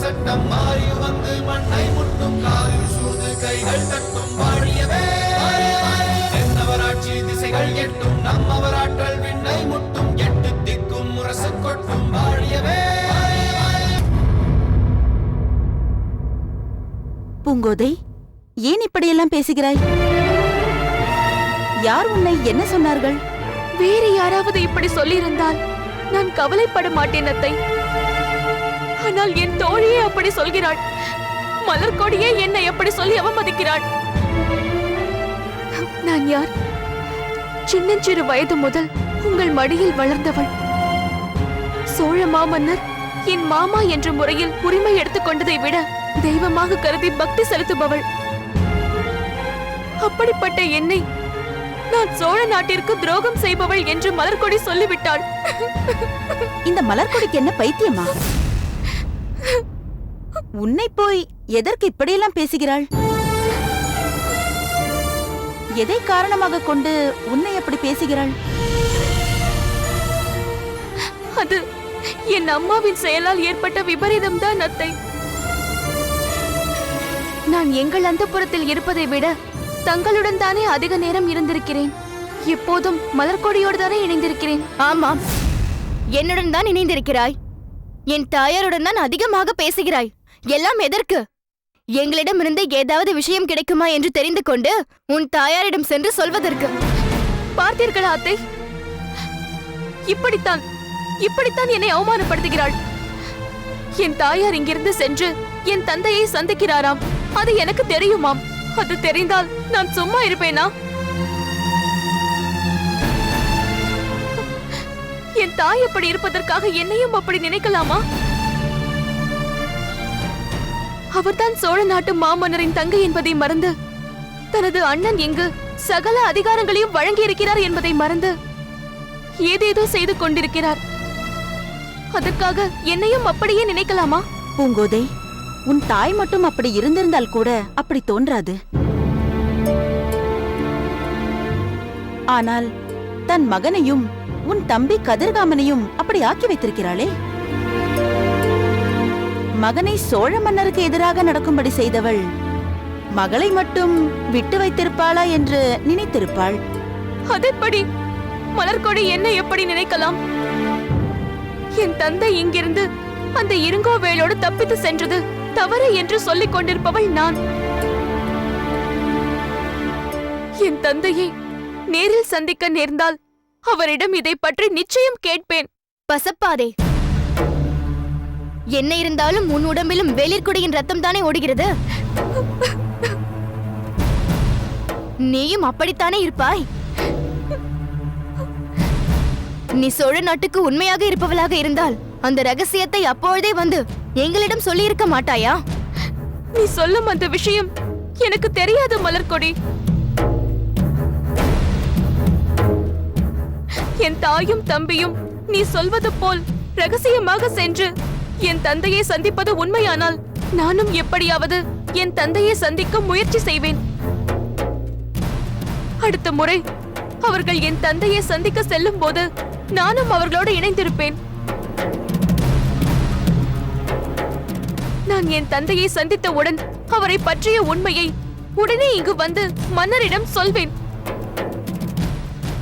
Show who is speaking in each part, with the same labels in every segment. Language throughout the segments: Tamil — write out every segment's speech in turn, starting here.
Speaker 1: சட்டம் மாறி வந்து மண்ணை முட்டும் காலில் சூழ்ந்து கைகள் தட்டும் வாழியவே தென்னவராட்சி திசைகள் எட்டும் நம்மவராற்றல் விண்ணை முட்டும் எட்டு திக்கும் முரசு கொட்டும் வாழியவே.
Speaker 2: பூங்கோதை, ஏன் இப்படியெல்லாம் பேசுகிறாய்? யார் உன்னை என்ன சொன்னார்கள்?
Speaker 3: வேறு யாராவது இப்படி சொல்லியிருந்தால் நான் கவலைப்பட மாட்டேன் அத்தை. ஆனால் என் தோழியே அப்படி சொல்கிறாள். மலர்கொடியே என்னை எப்படி சொல்லி அவமதிக்கிறாள். நான் யார்? சின்னஞ்சிறு வயது முதல் உங்கள் மடியில் வளர்ந்தவள். சோழ மாமன்னர் என் மாமா என்ற முறையில் உரிமை எடுத்துக்கொண்டதை விட தெய்வமாக கருதி பக்தி செலுத்துபவள். அப்படிப்பட்ட என்னை நான் சோழ நாட்டிற்கு துரோகம் செய்பவள் என்று மலர்கொடி சொல்லிவிட்டாள்.
Speaker 2: இந்த மலர்கொடிக்கு என்ன பைத்தியமா? உன்னை போய் எதற்கு இப்படியெல்லாம் பேசுகிறாள்? எதை காரணமாக கொண்டு உன்னை அப்படி பேசுகிறாள்?
Speaker 3: அது என் அம்மாவின் செயலால் ஏற்பட்ட விபரீதம் தான் அத்தை. நான் எங்கள் அந்தப்புறத்தில் இருப்பதை விட தங்களுடன் தானே அதிக நேரம் இருந்திருக்கிறேன். எப்போதும் மலர்கொடியோடு தானே இணைந்திருக்கிறேன்.
Speaker 4: ஆமாம், என்னுடன் தான் இணைந்திருக்கிறாய். என் தாயாருடன் தான் அதிகமாக பேசுகிறாய். எல்லாம் எதற்கு? எங்களிடமிருந்து ஏதாவது விஷயம் கிடைக்குமா என்று தெரிந்து கொண்டு உன் தாயாரிடம் சென்று சொல்வதற்கு.
Speaker 3: பார்த்தீர்களா அத்தை? இப்படித்தான் என்னை அவமானப்படுத்துகிறாள். என் தாயார் இங்கிருந்து சென்று என் தந்தையை சந்திக்கிறாராம். அது எனக்கு தெரியுமாம். அது தெரிந்தால் நான் சும்மா இருப்பேனா? என் தாய் அப்படி இருப்பதற்காக என்னையும் அப்படி நினைக்கலாமா? அவர்தான் சோழ நாட்டு மாமன்னரின் தங்கை என்பதை மறந்து தனது அண்ணன் இங்கு சகல அதிகாரங்களையும் வழங்கியிருக்கிறார் என்பதை மறந்து ஏதேதோ செய்து கொண்டிருக்கிறார். அதற்காக என்னையும் அப்படியே நினைக்கலாமா?
Speaker 2: பூங்கோதை, உன் தாய் மட்டும் அப்படி இருந்திருந்தால் கூட அப்படி தோன்றாது. ஆனால் தன் மகனையும் உன் தம்பி கதிர்காமனையும் அப்படி ஆக்கி வைத்திருக்கிறாளே. மகனை சோழ மன்னருக்கு எதிராக நடக்கும்படி செய்தவள் மகளை மட்டும் விட்டு வைத்திருப்பாளா என்று நினைத்திருப்பாள்.
Speaker 3: அதெப்படி? மலர்கொடி என்ன எப்படி நினைக்கலாம்? என் தந்தை இங்கிருந்து அந்த இருங்கோவேலோடு தப்பித்து சென்றது தவறு என்று சொல்லிக் கொண்டிருப்பவள் நான். என் தந்தையை நேரில் சந்திக்க நேர்ந்தால் அவரிடம் இதை பற்றி நிச்சயம் கேட்பேன்.
Speaker 4: பசப்பாதே, என்ன இருந்தாலும் உன் உடம்பிலும் வேளிர்குடியின் ரத்தம் தானே ஓடுகிறது. நீயும் அப்படித்தானே இருப்பாய். நீ சோழ நாட்டுக்கு உண்மையாக இருப்பவளாக இருந்தால் அந்த ரகசியத்தை அப்பொழுதே வந்து எங்களிடம் சொல்லி இருக்க மாட்டாயா?
Speaker 3: நீ சொல்லும் அந்த விஷயம் எனக்கு தெரியாது மலர்கொடி. என் தாயும் தம்பியும் நீ சொல்வது போல் ரகசியமாக சென்று என் தந்தையை சந்திப்பது உண்மையானால் நானும் எப்படியாவது என் தந்தையை சந்திக்க முயற்சி செய்வேன். அடுத்த முறை அவர்கள் என் தந்தையை சந்திக்க செல்லும் போது நானும் அவர்களோடு இணைந்திருப்பேன். நான் என் தந்தையை சந்தித்தவுடன் அவரை பற்றிய உண்மையை உடனே இங்கு வந்து மன்னரிடம் சொல்வேன்.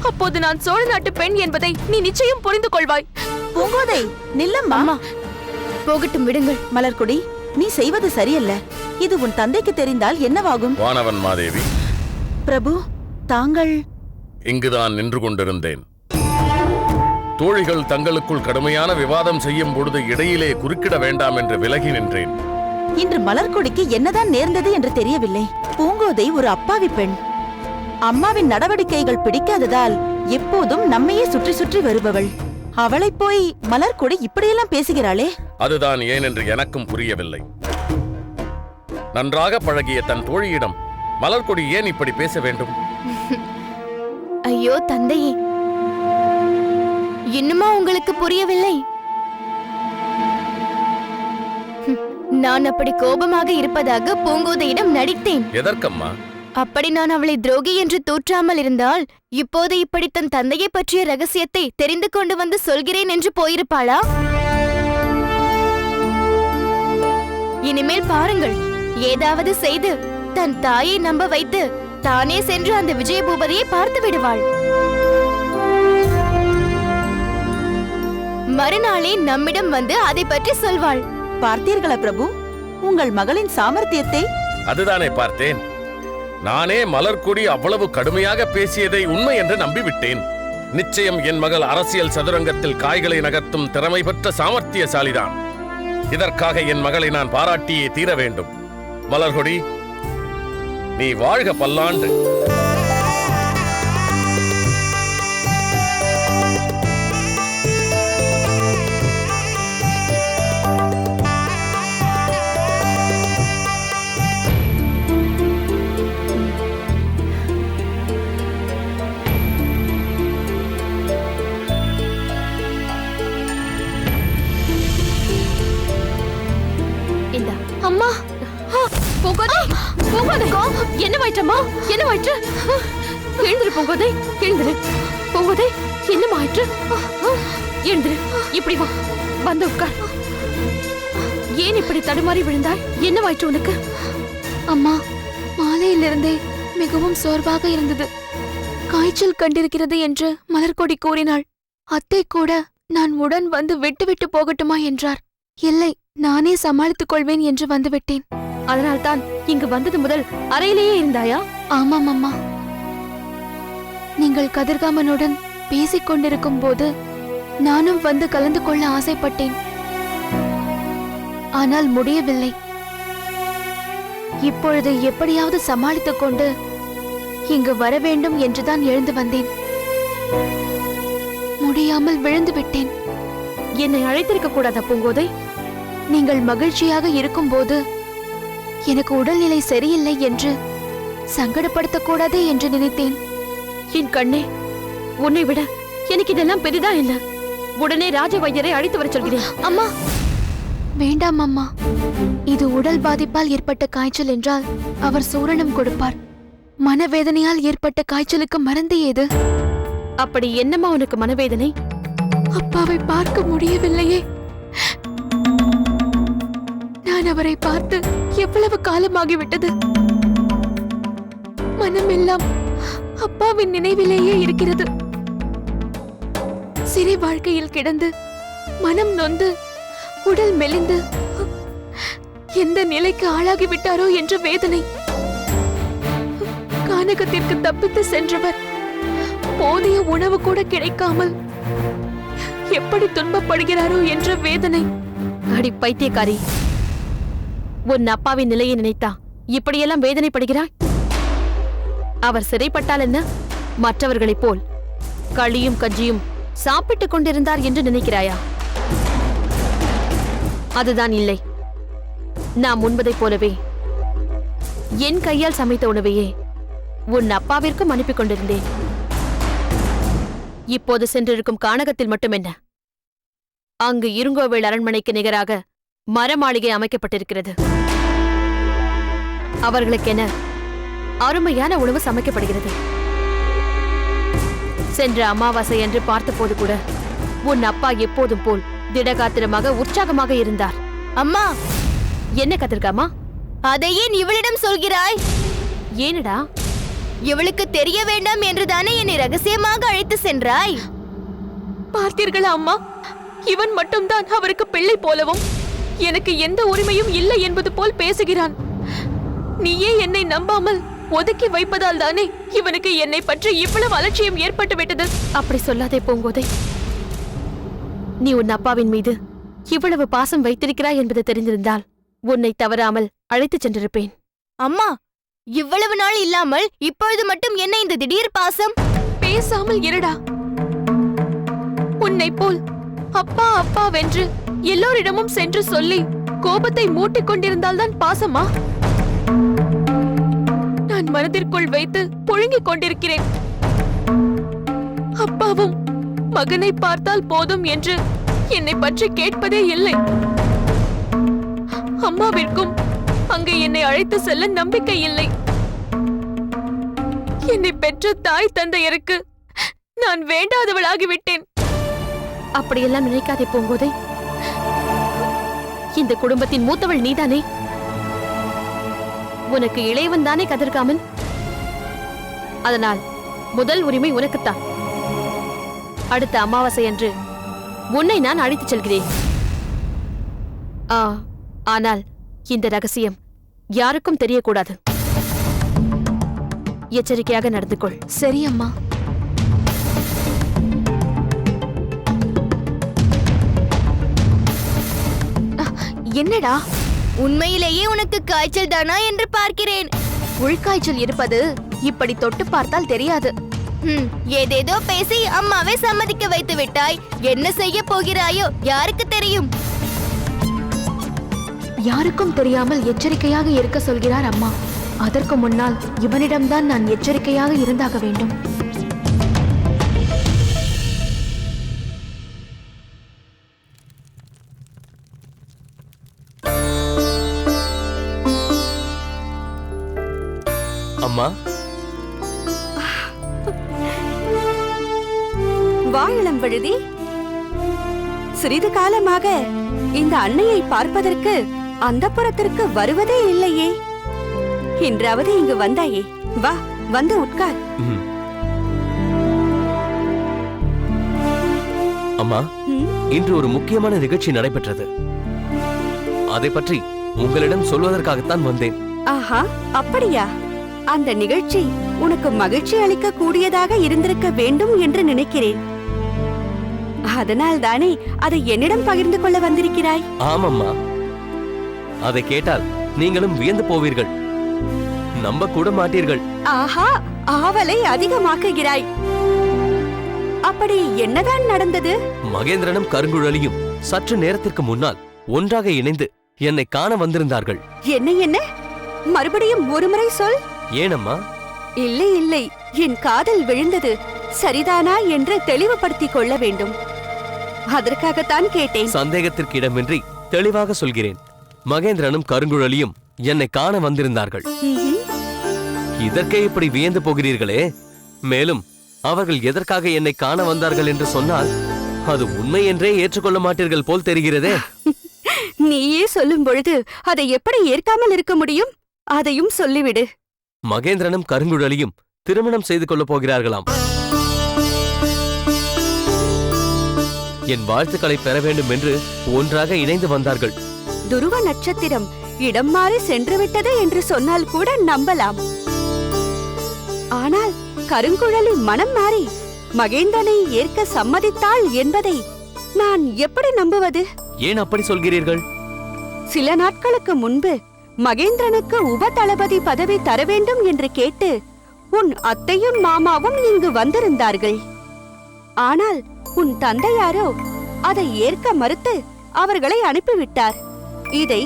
Speaker 3: அப்போது நான் சோழ நாட்டு பெண் என்பதை நீ நிச்சயம் புரிந்து கொள்வாய்.
Speaker 2: பூங்கோதை, நில்லம்மா.
Speaker 4: போகட்டும், விடுங்கள்.
Speaker 2: மலர்கொடி, நீ செய்வது சரியல்ல. இது உன் தந்தைக்கு தெரிந்தால் என்னவாகும்?
Speaker 5: வானவன் மாதேவி,
Speaker 2: பிரபு, தாங்கள்
Speaker 5: இங்குதான் நின்று கொண்டிருந்தேன். தோழிகள் தங்களுக்குள் கடுமையான விவாதம் செய்யும் பொழுது இடையிலே குறுக்கிட வேண்டாம் என்று விலகி நின்றேன்.
Speaker 2: இன்று மலர்கொடிக்கு என்னதான் நேர்ந்தது என்று தெரியவில்லை. பூங்கோதை ஒரு அப்பாவி பெண். அம்மாவின் நடவடிக்கைகள் பிடிக்காததால் எப்போதும் நம்மையே சுற்றி சுற்றி வருபவள். அவளை போய் மலர்கொடி இப்படியெல்லாம் பேசுகிறாளே.
Speaker 5: அதுதான் ஏன் என்று எனக்கும் புரியவில்லை. நன்றாக பழகிய தன் தோழியிடம் மலர்கொடி ஏன் இப்படி பேச வேண்டும்?
Speaker 4: ஐயோ தந்தையே, இன்னுமா உங்களுக்கு புரியவில்லை? நான் அப்படி கோபமாக இருப்பதாக பூங்கோதையிடம் நடித்தேன்.
Speaker 5: எதற்கம்மா?
Speaker 4: அப்படி நான் அவளை துரோகி என்று தோற்றாமல் இருந்தால் இப்போது இப்படி தன் தந்தையை பற்றிய ரகசியத்தை தெரிந்து கொண்டு வந்து சொல்கிறேன் என்று போயிருப்பாளா? இனிமேல் பாருங்கள், ஏதாவது செய்து தன் தாயை நம்ப வைத்து தானே சென்று அந்த விஜயபூபதியை பார்த்து விடுவாள். மறுநாளே நம்மிடம் வந்து அதை பற்றி சொல்வாள்.
Speaker 2: பார்த்தீர்களா பிரபு, உங்கள் மகளின் சாமர்த்தியத்தை?
Speaker 5: அதுதானே பார்த்தேன். நானே மலர்கொடி அவ்வளவு கடுமையாக பேசியதை உண்மை என்று நம்பிவிட்டேன். நிச்சயம் என் மகள் அரசியல் சதுரங்கத்தில் காய்களை நகர்த்தும் திறமை பெற்ற சாமர்த்தியசாலிதான். இதற்காக என் மகளை நான் பாராட்டியே தீர வேண்டும். மலர்கொடி, நீ வாழ்க பல்லாண்டு.
Speaker 3: அம்மா, பூங்கோதை, பூங்கோதை, என்ன வாயிற்றம்மா? என்ன வாயிற்று? எழுந்திரு பூங்கோதை, எழுந்திரு. பூங்கோதை, என்ன வாயிற்று? எழுந்திரு, இப்படி வா, வந்து உட்கார். ஏன் இப்படி தடுமாறி விழுந்தாய்? என்ன வாயிற்று உனக்கு?
Speaker 6: அம்மா, மாலையிலிருந்தே மிகவும் சோர்வாக இருந்தது. காய்ச்சல் கண்டிருக்கிறது என்று மலர்கொடி கூறினாள். அத்தை கூட நான் உடன் வந்து விட்டு போகட்டுமா என்றார். இல்லை, நானே சமாளித்துக் கொள்வேன் என்று வந்துவிட்டேன்.
Speaker 3: அதனால்தான் இங்கு வந்தது முதல் அறையிலேயே இருந்தாயா?
Speaker 6: ஆமாம் அம்மா. நீங்கள் கதிர்காமனுடன் பேசிக் கொண்டிருக்கும் போது நானும் வந்து கலந்து கொள்ள ஆசைப்பட்டேன். ஆனால் முடியவில்லை. இப்பொழுது எப்படியாவது சமாளித்துக் கொண்டு இங்கு வர வேண்டும் என்றுதான் எழுந்து வந்தேன். முடியாமல் விழுந்து விட்டேன்.
Speaker 3: என்னை அழைத்திருக்க கூடாதா பூங்கோதை?
Speaker 6: நீங்கள் மகிழ்ச்சியாக இருக்கும்போது எனக்கு உடல்நிலை சரியில்லை என்று சங்கடப்படுத்தக்கூடாதே என்று நினைத்தேன்.
Speaker 3: என் கண்ணே, உன்னை விட எனக்கு இதெல்லாம் பெரிதா இல்ல. உடனே ராஜ வைத்தியரை அழைத்து வர சொல்கிறேன்.
Speaker 6: அம்மா, வேண்டாம் அம்மா. இது உடல் பாதிப்பால் ஏற்பட்ட காய்ச்சல் என்றால் அவர் சூரணம் கொடுப்பார். மனவேதனையால் ஏற்பட்ட காய்ச்சலுக்கு மருந்து ஏது?
Speaker 3: அப்படி என்னம்மா உனக்கு மனவேதனை?
Speaker 6: அப்பாவை பார்க்க முடியவில்லையே. நான் அவரை பார்த்து எவ்வளவு காலமாகிவிட்டது. மனமெல்லாம் அப்பாவின் நினைவிலேயே இருக்கிறது. சிறை வாழ்க்கையில் கிடந்து மனம் நொந்து உடல் மெலிந்து எந்த நிலைக்கு ஆளாகிவிட்டாரோ என்ற வேதனை. கானகத்திற்கு தப்பித்து சென்றவர் போதிய உணவு கூட கிடைக்காமல் எப்படி துன்பப்படுகிறாரோ என்ற வேதனை.
Speaker 3: அடி பைத்தியக்காரி, உன் அப்பாவின் நிலையை நினைத்தா இப்படியெல்லாம் வேதனைப்படுகிறாய்? அவர் சிறைப்பட்டால் என்ன, மற்றவர்களைப் போல் களியும் கஞ்சியும் சாப்பிட்டுக் கொண்டிருந்தார் என்று நினைக்கிறாயா? அதுதான் இல்லை. நான் முன்பதைப் போலவே என் கையால் சமைத்த உணவையே உன் அப்பாவிற்கும் அனுப்பிக் கொண்டிருந்தேன். இப்போது சென்றிருக்கும் கானகத்தில் மட்டும் என்ன, அங்கு இருங்கோவேள் அரண்மனைக்கு நிகராக மரமாளிகை அமைக்கப்பட்டிருக்கிறது. அவர்களுக்கென அருமையான உணவு சமைக்கப்படுகிறது. சென்ற அமாவாசை என்று பார்த்தபோது கூட உன் அப்பா எப்போதும் போல் திடகாத்திரமாக உற்சாகமாக இருந்தார்.
Speaker 4: அம்மா,
Speaker 3: என்ன கதிர்காமா?
Speaker 4: அதை ஏன் இவளிடம் சொல்கிறாய்?
Speaker 3: ஏனடா?
Speaker 4: இவளுக்கு தெரிய வேண்டாம் என்றுதானே என்னை ரகசியமாக அழைத்து சென்றாய்.
Speaker 6: பார்த்தீர்களா அம்மா, இவன் மட்டும்தான் அவருக்கு பிள்ளை போலவும் எனக்கு எந்த உரிமையும் இல்லை என்பது போல் பேசுகிறான். நீயே என்னை நம்பாமல் ஒதுக்கி வைப்பதால் தானே இவனுக்கு என்னை பற்றி இவ்வளவு அலட்சியம் ஏற்பட்டு விட்டது.
Speaker 3: அப்படி சொல்லாதே பூங்கோதை. நீ உன் அப்பாவின் மீது இவ்வளவு பாசம் வைத்திருக்கிறாய் என்பது தெரிந்திருந்தால் உன்னை தவறாமல் அழைத்துச் சென்றிருப்பேன்.
Speaker 4: அம்மா, இவ்வளவு நாள் இல்லாமல் இப்பொழுது மட்டும் என்ன இந்த திடீர் பாசம்?
Speaker 6: பேசாமல் இருடா. உன்னை போல் அப்பா அப்பா வென்று எல்லோரிடமும் சென்று சொல்லி கோபத்தை மூட்டிக் கொண்டிருந்தால்தான் பாசமா? நான் மனதிற்குள் வைத்து புழுங்கிக் கொண்டிருக்கிறேன். அப்பாவும் மகனை பார்த்தால் போதும் என்று என்னை பற்றி கேட்பதே இல்லை. அம்மாவிற்கும் அங்கு என்னை அழைத்து செல்ல நம்பிக்கை இல்லை. என்னை பெற்ற தாய் தந்தையருக்கு நான் வேண்டாதவளாகிவிட்டேன்.
Speaker 3: அப்படியெல்லாம் நினைக்காதே பூங்கோதை. இந்த குடும்பத்தின் மூத்தவள் நீதானே? உனக்கு இளையவன் தானே கதிர்காமன். அதனால் முதல் உரிமை உனக்குத்தான். அடுத்த அமாவாசை அன்று உன்னை நான் அழைத்துச் செல்கிறேன். ஆனால் இந்த ரகசியம் யாருக்கும் தெரியக்கூடாது. எச்சரிக்கையாக நடந்து கொள்.
Speaker 6: சரி அம்மா. என்னடா,
Speaker 4: உண்மையிலேயே உனக்கு காய்ச்சல் தானா என்று பார்க்கிறேன்.
Speaker 6: உள்காய்ச்சல் இருப்பது இப்படி தொட்டு பார்த்தால் தெரியாது.
Speaker 4: ஏதேதோ பேசி அம்மாவை சம்மதிக்க வைத்து விட்டாய். என்ன செய்ய போகிறாயோ யாருக்கு தெரியும்?
Speaker 6: யாருக்கும் தெரியாமல் எச்சரிக்கையாக இருக்க சொல்கிறார் அம்மா. அதற்கு முன்னால் இவனிடம்தான் நான் எச்சரிக்கையாக இருந்தாக வேண்டும்.
Speaker 7: அம்மா,
Speaker 2: வாழம் வழுதி, சிறிது காலமாக இந்த அன்னையை பார்ப்பதற்கு அந்தப்புறத்திற்கு வருவதே இல்லையே. இன்றாவது இங்கு வந்தாயே, வா வந்து உட்கார்.
Speaker 7: அம்மா, இன்று ஒரு முக்கியமான நிகழ்ச்சி நடைபெற்றது. அதை பற்றி உங்களிடம் சொல்வதற்காகத்தான் வந்தேன்.
Speaker 2: ஆஹா, அப்படியா? அந்த நிகழ்ச்சி உனக்கு மகிழ்ச்சி அளிக்க கூடியதாக இருந்திருக்க வேண்டும் என்று நினைக்கிறேன். அதனால் தானே அதை என்னிடம் பகிர்ந்து கொள்ள வந்திருக்கிறாய்.
Speaker 7: ஆமம்மா, அதை கேட்டால் நீங்களும் வியந்து போவீர்கள், நம்ப கூட மாட்டீர்கள்.
Speaker 2: ஆஹா, ஆவலை அதிகமாக்குகிறாய். அப்படி என்னதான் நடந்தது?
Speaker 7: மகேந்திரனும் கருங்குழலியும் சற்று நேரத்திற்கு முன்னால் ஒன்றாக இணைந்து என்னை காண வந்திருந்தார்கள்.
Speaker 2: என்ன என்ன? மறுபடியும் ஒருமுறை சொல்.
Speaker 7: ஏனம்மா?
Speaker 2: இல்லை இல்லை, என் காதல் விழுந்தது சரிதானா என்று தெளிவுபடுத்திக் கொள்ள வேண்டும். அதற்காகத்தான் கேட்டேன்.
Speaker 7: சந்தேகத்திற்கு இடமின்றி தெளிவாக சொல்கிறேன். மகேந்திரனும் கருங்குழலியும் என்னை காண வந்திருந்தார்கள். இதற்கே இப்படி வியந்து போகிறீர்களே. மேலும் அவர்கள் எதற்காக என்னை காண வந்தார்கள் என்று சொன்னால் அது உண்மை என்றே ஏற்றுக்கொள்ள மாட்டீர்கள் போல் தெரிகிறதே.
Speaker 2: நீயே சொல்லும் பொழுது அதை எப்படி ஏற்காமல் இருக்க முடியும்? அதையும் சொல்லிவிடு.
Speaker 7: மகேந்திரனும் கருங்குழலியும் திருமணம் செய்து கொள்ளப் போகிறார்களாம். என் வாழ்த்துக்களை பெற வேண்டும் என்று ஒன்றாக இணைந்து வந்தார்கள்.
Speaker 2: துருவ நட்சத்திரம் இடம் மாறி சென்று விட்டது என்று சொன்னால் கூட நம்பலாம். ஆனால் கருங்குழலி மனம் மாறி மகேந்திரனை ஏற்க சம்மதித்தாள் என்பதை நான் எப்படி நம்புவது?
Speaker 7: ஏன் அப்படி சொல்கிறீர்கள்?
Speaker 2: சில நாட்களுக்கு முன்பு மகேந்திரனுக்கு உப தளபதி பதவி தர வேண்டும் என்று கேட்டு உன் அத்தையும் மாமாவும் இங்கு வந்திருந்தார்கள். ஆனால் உன் தந்தையாரோ அதை ஏற்க மறுத்து அவர்களை அனுப்பிவிட்டார். இதை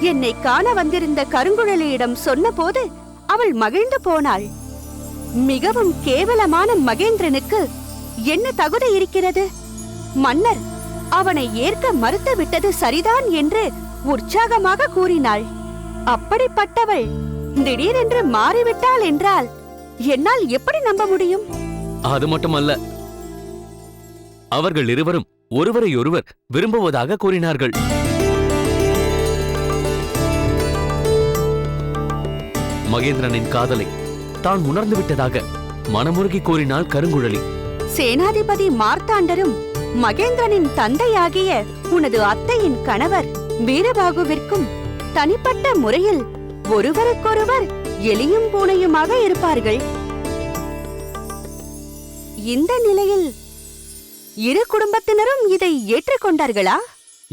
Speaker 2: என்னை காண வந்திருந்த கருங்குழலியிடம் சொன்னபோது அவள் மகிழ்ந்து போனாள். மிகவும் கேவலமான மகேந்திரனுக்கு என்ன தகுதி இருக்கிறது? மன்னர் அவனை ஏற்க மறுத்து விட்டது சரிதான் என்று உற்சாகமாக கூறினாள். அப்படிப்பட்டவள் திடீரென்று மாறிவிட்டாள் என்றால் என்னால் எப்படி நம்ப முடியும்?
Speaker 7: அது மட்டுமல்ல, அவர்கள் இருவரும் ஒருவரை ஒருவர் விரும்புவதாக கூறினார்கள். மகேந்திரனின் காதலை தான் உணர்ந்து விட்டதாக மனமுருகி கூறினாள் கருங்குழலி.
Speaker 2: சேனாதிபதி மார்த்தாண்டரும் மகேந்திரனின் தந்தையாகிய உனது அத்தையின் கணவர் வீரபாகுவிற்கும் தனிப்பட்ட முறையில் ஒருவருக்கொருவர் எலியும் பூனையுமாக இருப்பார்கள். இந்த நிலையில் இரு குடும்பத்தினரும் இதை ஏற்றுக்கொண்டார்களா?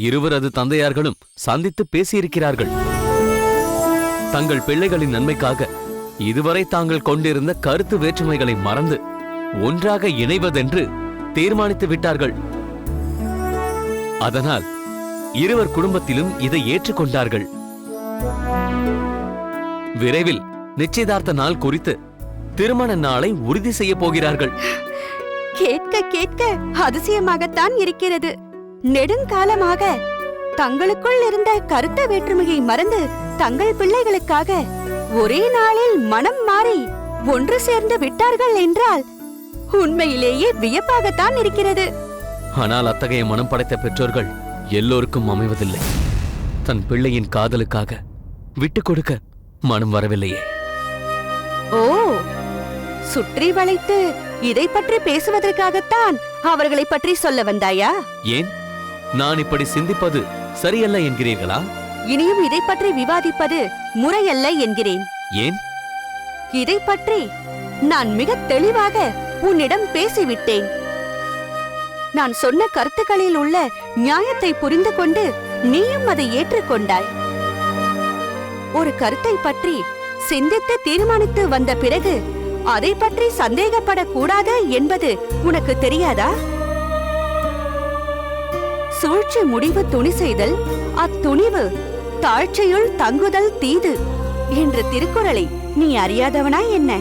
Speaker 7: இருவரது தந்தையார்களும் சந்தித்து பேசியிருக்கிறார்கள். தங்கள் பிள்ளைகளின் நன்மைக்காக இதுவரை தாங்கள் கொண்டிருந்த கருத்து வேற்றுமைகளை மறந்து ஒன்றாக இணைவதென்று தீர்மானித்து விட்டார்கள். அதனால் இருவர் குடும்பத்திலும் இதை ஏற்றுக்கொண்டார்கள். விரைவில் நிச்சயதார்த்த நாள் குறித்து திருமண நாளை உறுதி செய்ய போகிறார்கள்.
Speaker 2: கேட்க கேட்க அதிசயமாகத்தான் இருக்கிறது. நெடுங்காலமாக தங்களுக்குள் இருந்த கருத்த வேற்றுமையை மறந்து தங்கள் பிள்ளைகளுக்காக ஒரே நாளில் மனம் மாறி ஒன்று சேர்ந்து விட்டார்கள் என்றால் உண்மையிலேயே வியப்பாகத்தான் இருக்கிறது.
Speaker 7: ஆனால் அத்தகைய மனம் படைத்த பெற்றோர்கள் எல்லோருக்கும் அமைவதில்லை. தன் பிள்ளையின் காதலுக்காக விட்டுக் கொடுக்க மனம் வரவில்லையே.
Speaker 2: ஓ, சுற்றி வளைத்து இதை பற்றி பேசுவதற்காகத்தான் அவர்களை பற்றி சொல்ல வந்தாயா?
Speaker 7: ஏன் நான் இப்படி சிந்திப்பது சரியல்ல என்கிறீர்களா?
Speaker 2: இனியும் இதை பற்றி விவாதிப்பது முறையல்ல என்கிறேன்.
Speaker 7: ஏன்?
Speaker 2: இதை பற்றி நான் மிக தெளிவாக உன்னிடம் பேசிவிட்டேன். நான் சொன்ன கருத்துக்களில் உள்ள நியாயத்தை புரிந்து கொண்டு நீயும் அதை ஏற்றுக்கொண்டாய். ஒரு கருத்தை பற்றி சிந்தித்து தீர்மானித்து வந்த பிறகு அதை பற்றி சந்தேகப்படக்கூடாது என்பது உனக்கு தெரியாதா? சூழ்ச்சி முடிவு துணி செய்தல், அத்துணிவு தாழ்ச்சியுள் தங்குதல் தீது என்ற திருக்குறளை நீ அறியாதவனா என்ன?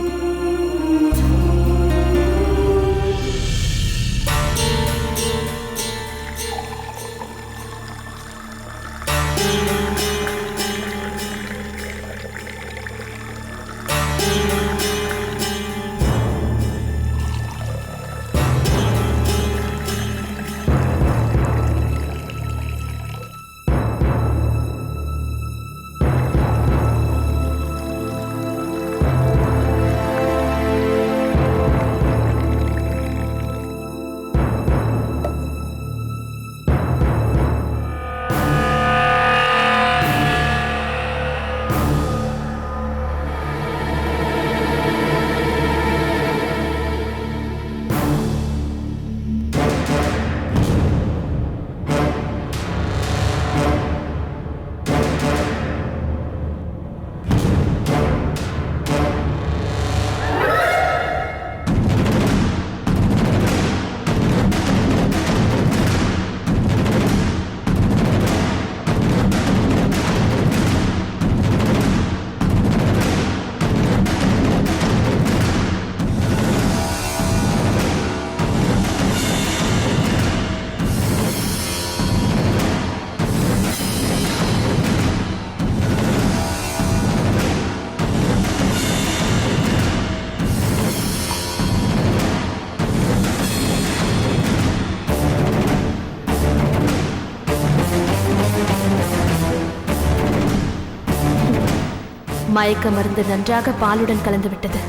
Speaker 3: மயக்க மருந்து நன்றாக பாலுடன் கலந்துவிட்டது.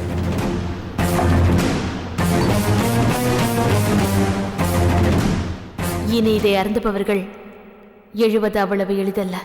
Speaker 3: இனி இதை அருந்துபவர்கள் எழுவது அவ்வளவு எளிதல்ல.